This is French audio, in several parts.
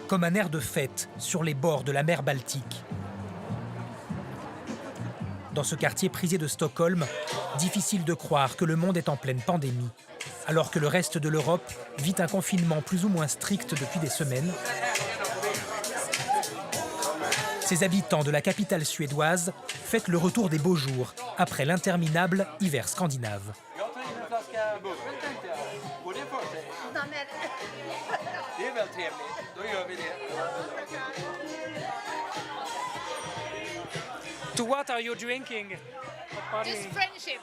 comme un air de fête sur les bords de la mer Baltique. Dans ce quartier prisé de Stockholm, difficile de croire que le monde est en pleine pandémie, alors que le reste de l'Europe vit un confinement plus ou moins strict depuis des semaines. Ces habitants de la capitale suédoise fêtent le retour des beaux jours après l'interminable hiver scandinave. To what are you drinking? Just friendship.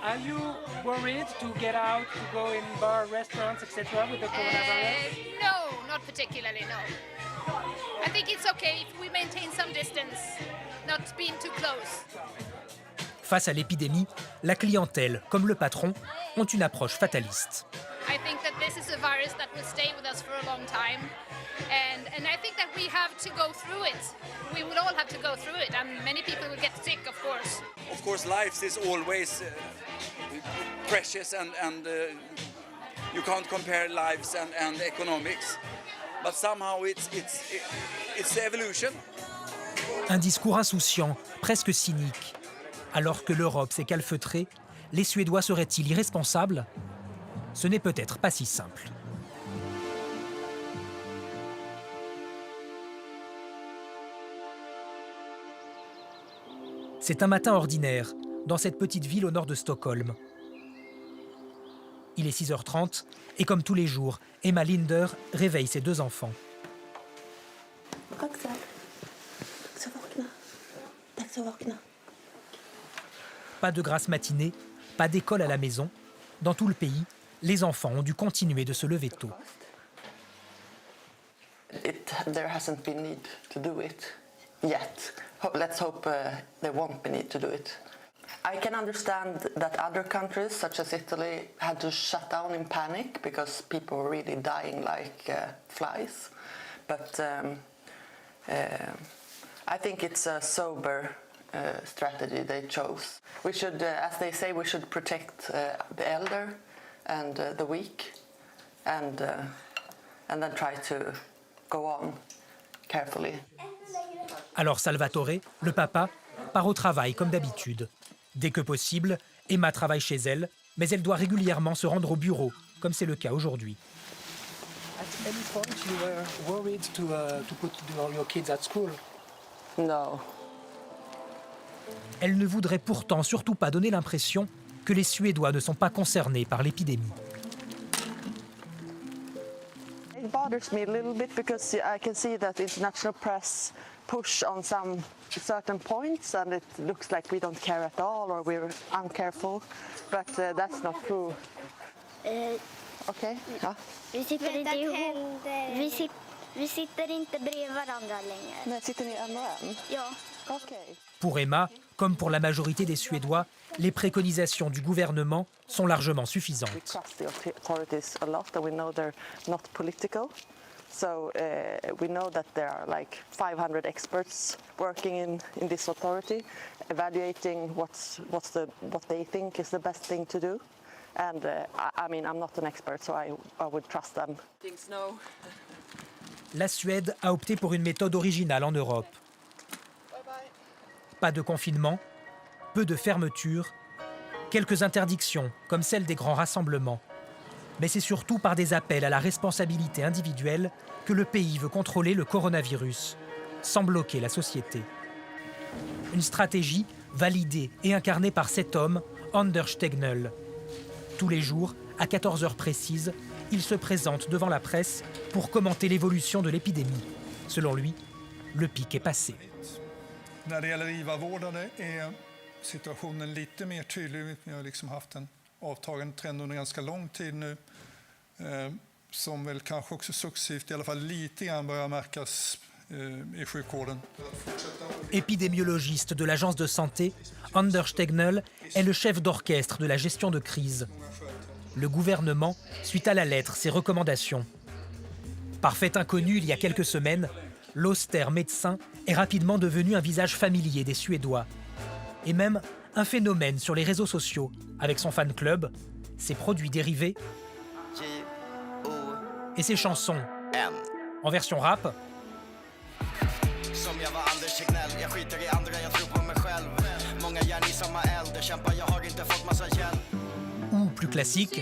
Are you worried to get out, to go in bar, restaurants, etc. with the coronavirus? No, not particularly, no. I think it's okay if we maintain some distance, not being too close. Face à l'épidémie, la clientèle, comme le patron, ont une approche fataliste. I think that this is a virus that will stay with us for a long time. And I think that we have to go through it. We will all have to go through it, and many people will get sick, of course. Of course, life is always precious, and you can't compare lives and economics. But somehow it's the evolution. Un discours insouciant, presque cynique. Alors que l'Europe s'est calfeutrée, les Suédois seraient-ils irresponsables ? Ce n'est peut-être pas si simple. C'est un matin ordinaire, dans cette petite ville au nord de Stockholm. Il est 6h30, et comme tous les jours, Emma Linder réveille ses 2 enfants. Pas de grasse matinée, pas d'école à la maison. Dans tout le pays, les enfants ont dû continuer de se lever tôt. There hasn't been need to do it yet. Let's hope there won't be need to do it. I can understand that other countries, such as Italy, had to shut down in panic because people were really dying like flies. But I think it's a sober strategy they chose. We should, as they say, we should protect the elder and the weak, and then try to go on carefully. Alors Salvatore, le papa, part au travail comme d'habitude. Dès que possible, Emma travaille chez elle, mais elle doit régulièrement se rendre au bureau, comme c'est le cas aujourd'hui. At any point you were worried to put your kids at school? No. Elle ne voudrait pourtant surtout pas donner l'impression que les Suédois ne sont pas concernés par l'épidémie. It bothers me a little bit because I can see that international press push on some certain points, and it looks like we don't care at all or we're uncareful, but that's not true. Okay. Ja. Vi sitter inte ihop. Vi sitter inte bredvid varandra längre. Nej, sitter ni en och en? Ja. Okay. Pour Emma, comme pour la majorité des Suédois, les préconisations du gouvernement sont largement suffisantes. We trust the authorities a lot, and we know they're not political. So we know that there are like 500 experts working in this authority, evaluating what they think is the best thing to do. And I mean, I'm not an expert, so I would trust them. La Suède a opté pour une méthode originale en Europe. Pas de confinement, peu de fermetures, quelques interdictions comme celle des grands rassemblements. Mais c'est surtout par des appels à la responsabilité individuelle que le pays veut contrôler le coronavirus, sans bloquer la société. Une stratégie validée et incarnée par cet homme, Anders Tegnell. Tous les jours, à 14h précises, il se présente devant la presse pour commenter l'évolution de l'épidémie. Selon lui, le pic est passé. När det gäller IVA-vårdare är situationen lite mer tydlig. Vi har liksom haft en avtagande trend under ganska lång tid nu, som väl kanske också successivt, i alla fall lite grann, börjar märkas i sjukvården. Épidémiologiste de l'agence de santé, Anders Tegnell est le chef d'orchestre de la gestion de crise. Le gouvernement suit à la lettre ses recommandations. Parfait inconnu il y a quelques semaines, l'austère médecin est rapidement devenu un visage familier des Suédois. Et même un phénomène sur les réseaux sociaux, avec son fan club, ses produits dérivés et ses chansons. En version rap, Som jag var Anders Tegnell, jag skiter i andra, jag tror på mig själv. Många järn i samma eld, jag kämpar, jag har inte fått massa hjälp. ou plus classique,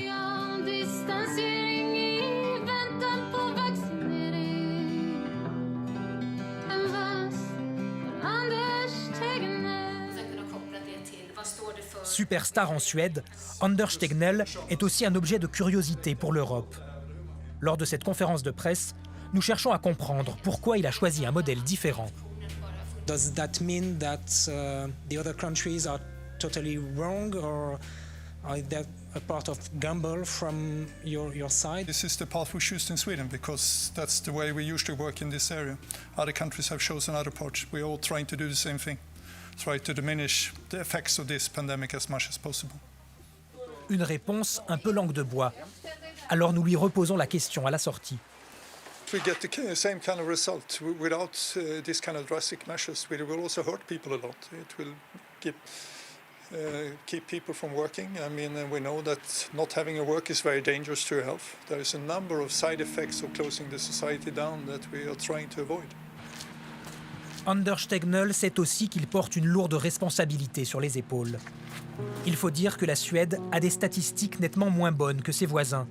superstar en Suède, Anders Tegnell est aussi un objet de curiosité pour l'Europe. Lors de cette conférence de presse, nous cherchons à comprendre pourquoi il a choisi un modèle différent. Does that mean that the other countries are totally wrong, or are that a part of gamble from your side? This is the path we choose in Sweden because that's the way we usually work in this area. Other countries have chosen other parts. We're all trying to do the same thing, try to diminish the effects of this pandemic as much as possible. Une réponse un peu langue de bois. Alors nous lui reposons la question à la sortie. If we get the same kind of result without this kind of drastic measures, it will also hurt people a lot. It will keep people from working. I mean, we know that not having a work is very dangerous to your health. There is a number of side effects of closing the society down that we are trying to avoid. Anders Tegnell sait aussi qu'il porte une lourde responsabilité sur les épaules. Il faut dire que la Suède a des statistiques nettement moins bonnes que ses voisins.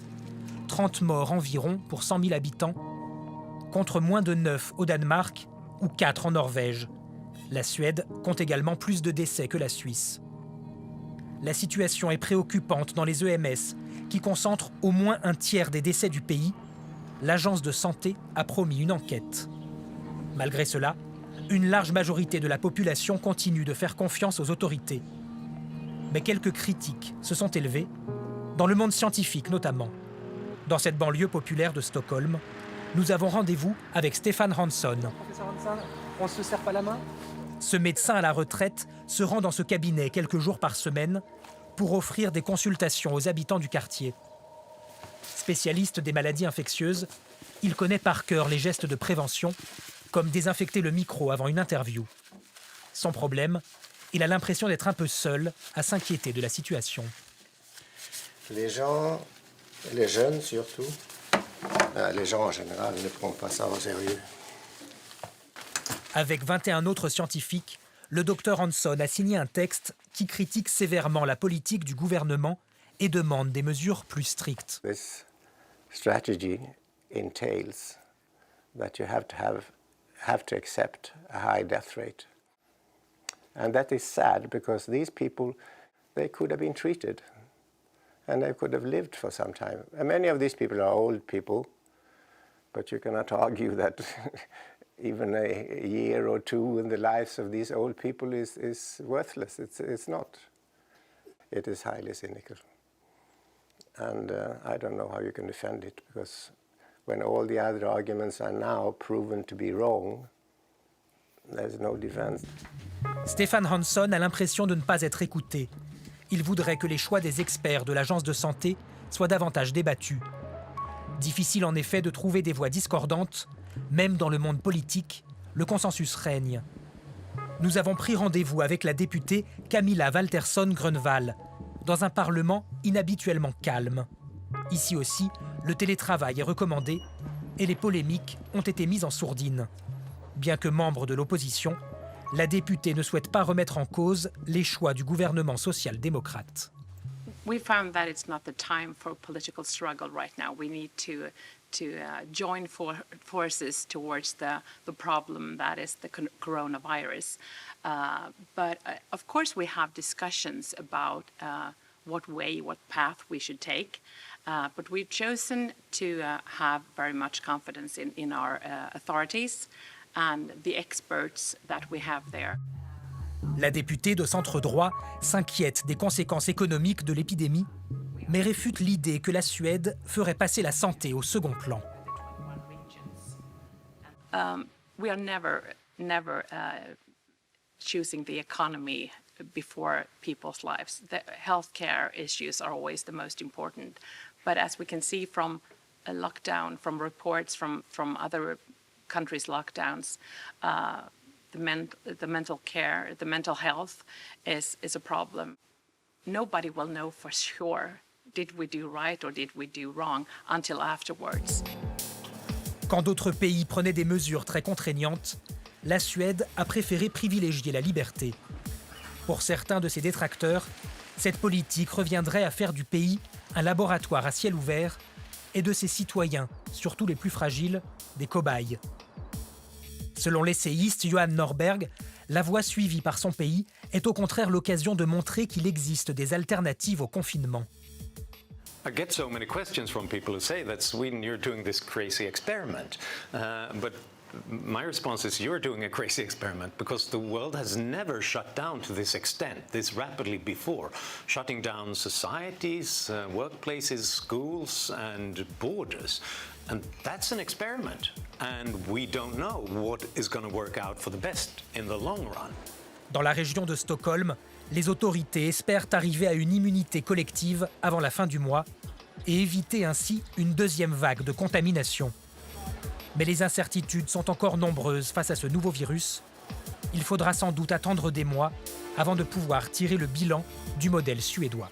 30 morts environ pour 100 000 habitants, contre moins de 9 au Danemark ou 4 en Norvège. La Suède compte également plus de décès que la Suisse. La situation est préoccupante dans les EMS, qui concentrent au moins un tiers des décès du pays. L'agence de santé a promis une enquête. Malgré cela, une large majorité de la population continue de faire confiance aux autorités. Mais quelques critiques se sont élevées, dans le monde scientifique notamment. Dans cette banlieue populaire de Stockholm, nous avons rendez-vous avec Stefan Hansson. Professeur Hansson, on se serre pas la main? Ce médecin à la retraite se rend dans ce cabinet quelques jours par semaine pour offrir des consultations aux habitants du quartier. Spécialiste des maladies infectieuses, il connaît par cœur les gestes de prévention, comme désinfecter le micro avant une interview. Sans problème, il a l'impression d'être un peu seul à s'inquiéter de la situation. Les gens, les jeunes surtout, les gens en général ne prennent pas ça au sérieux. Avec 21 autres scientifiques, le docteur Hansson a signé un texte qui critique sévèrement la politique du gouvernement et demande des mesures plus strictes. This strategy entails that you have to accept a high death rate. And that is sad because these people, they could have been treated and they could have lived for some time. And many of these people are old people, but you cannot argue that even a year or two in the lives of these old people is worthless. It's not. It is highly cynical. And I don't know how you can defend it, because when all the other arguments are now proven to be wrong, there's no defense. Stefan Hansson a l'impression de ne pas être écouté. Il voudrait que les choix des experts de l'agence de santé soient davantage débattus. Difficile en effet de trouver des voix discordantes. Même dans le monde politique, le consensus règne. Nous avons pris rendez-vous avec la députée Camilla Waltersson Grönvall, dans un parlement inhabituellement calme. Ici aussi, le télétravail est recommandé et les polémiques ont été mises en sourdine. Bien que membre de l'opposition, la députée ne souhaite pas remettre en cause les choix du gouvernement social-démocrate. We found that it's not the time for political struggle right now. We need to join forces towards the problem that is the coronavirus. But of course we have discussions about what path we should take. But we've chosen to have very much confidence in our authorities and the experts that we have there. La députée de centre droit s'inquiète des conséquences économiques de l'épidémie, mais réfute l'idée que la Suède ferait passer la santé au second plan. We are never choosing the economy before people's lives. The healthcare issues are always the most important. But as we can see from a lockdown, from reports from other countries' lockdowns, the mental care, the mental health is a problem. Nobody will know for sure, did we do right or did we do wrong, until afterwards. Quand d'autres pays prenaient des mesures très contraignantes, la Suède a préféré privilégier la liberté. Pour certains de ses détracteurs, cette politique reviendrait à faire du pays un laboratoire à ciel ouvert et de ses citoyens, surtout les plus fragiles, des cobayes. Selon l'essayiste Johan Norberg, la voie suivie par son pays est au contraire l'occasion de montrer qu'il existe des alternatives au confinement. I get so many questions from people who say that Sweden, you're doing this crazy experiment. But my response is you're doing a crazy experiment because the world has never shut down to this extent, this rapidly before. Shutting down societies, workplaces, schools and borders. And that's an experiment. And we don't know what is going to work out for the best in the long run. Dans la région de Stockholm, les autorités espèrent arriver à une immunité collective avant la fin du mois et éviter ainsi une deuxième vague de contamination. Mais les incertitudes sont encore nombreuses face à ce nouveau virus. Il faudra sans doute attendre des mois avant de pouvoir tirer le bilan du modèle suédois.